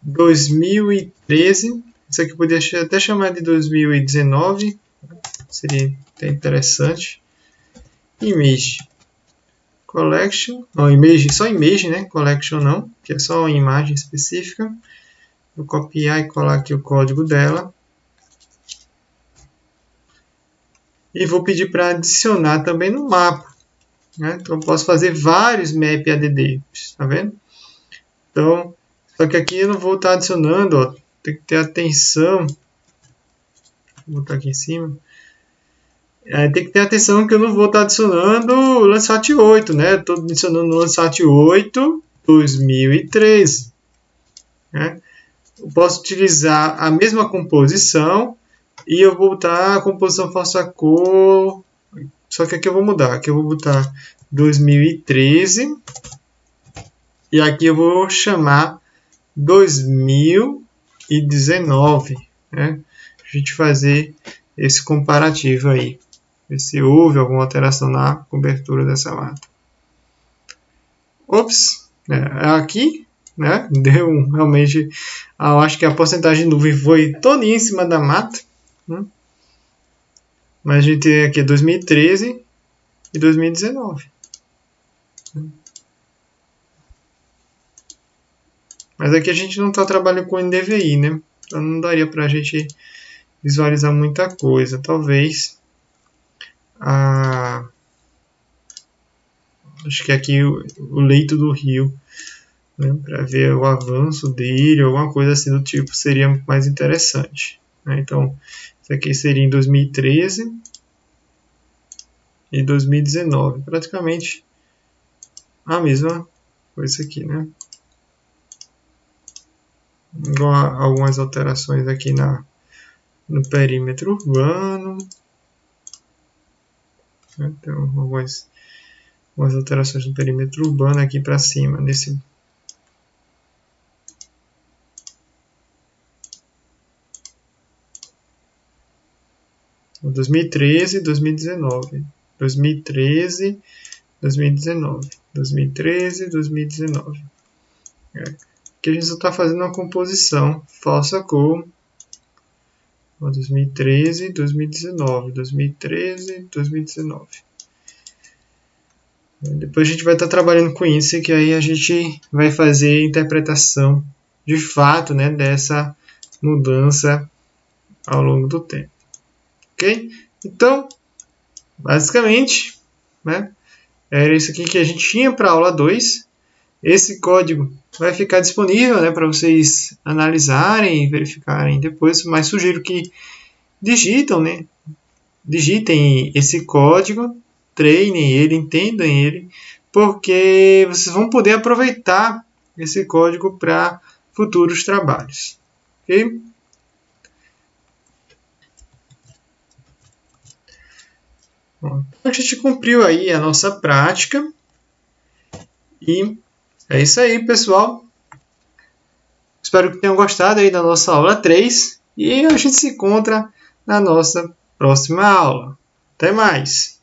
2013. Isso aqui poderia até chamar de 2019, seria até interessante. Image collection, não, image, só image, collection não, que é só uma imagem específica. Vou copiar e colar aqui o código dela. E vou pedir para adicionar também no mapa. Então, eu posso fazer vários map ADD, tá vendo? Então, só que aqui eu não vou estar adicionando, tem que ter atenção. Vou botar aqui em cima. Tem que ter atenção que eu não vou estar adicionando o Landsat 8, Estou adicionando o Landsat 8 2013. né? Eu posso utilizar a mesma composição e eu vou botar a composição falsa cor, só que aqui eu vou mudar. Aqui eu vou botar 2013 e aqui eu vou chamar 2019, né? A gente fazer esse comparativo aí, ver se houve alguma alteração na cobertura dessa mata. Ops, aqui, né, deu realmente, eu acho que a porcentagem de nuvem foi todinha em cima da mata, né? Mas a gente tem aqui 2013 e 2019. Mas aqui a gente não está trabalhando com NDVI, né? Então não daria para a gente visualizar muita coisa. Talvez acho que aqui o leito do rio, né, para ver o avanço dele, alguma coisa assim do tipo, seria mais interessante, né? Então, isso aqui seria em 2013 e 2019, praticamente a mesma coisa aqui, né? Algumas alterações aqui no perímetro urbano, né? Então, algumas alterações no perímetro urbano aqui para cima, nesse 2013, 2019, 2013, 2019, 2013, 2019. Aqui a gente só está fazendo uma composição falsa cor 2013, 2019, 2013, 2019. Depois a gente vai estar trabalhando com isso, que aí a gente vai fazer a interpretação de fato, né, dessa mudança ao longo do tempo. Ok? Então, basicamente, né, era isso aqui que a gente tinha para a aula 2. Esse código vai ficar disponível, né, para vocês analisarem e verificarem depois, mas sugiro que digitem esse código, treinem ele, entendam ele, porque vocês vão poder aproveitar esse código para futuros trabalhos. Ok? Bom, a gente cumpriu aí a nossa prática e é isso aí, pessoal. Espero que tenham gostado aí da nossa aula 3 e a gente se encontra na nossa próxima aula. Até mais!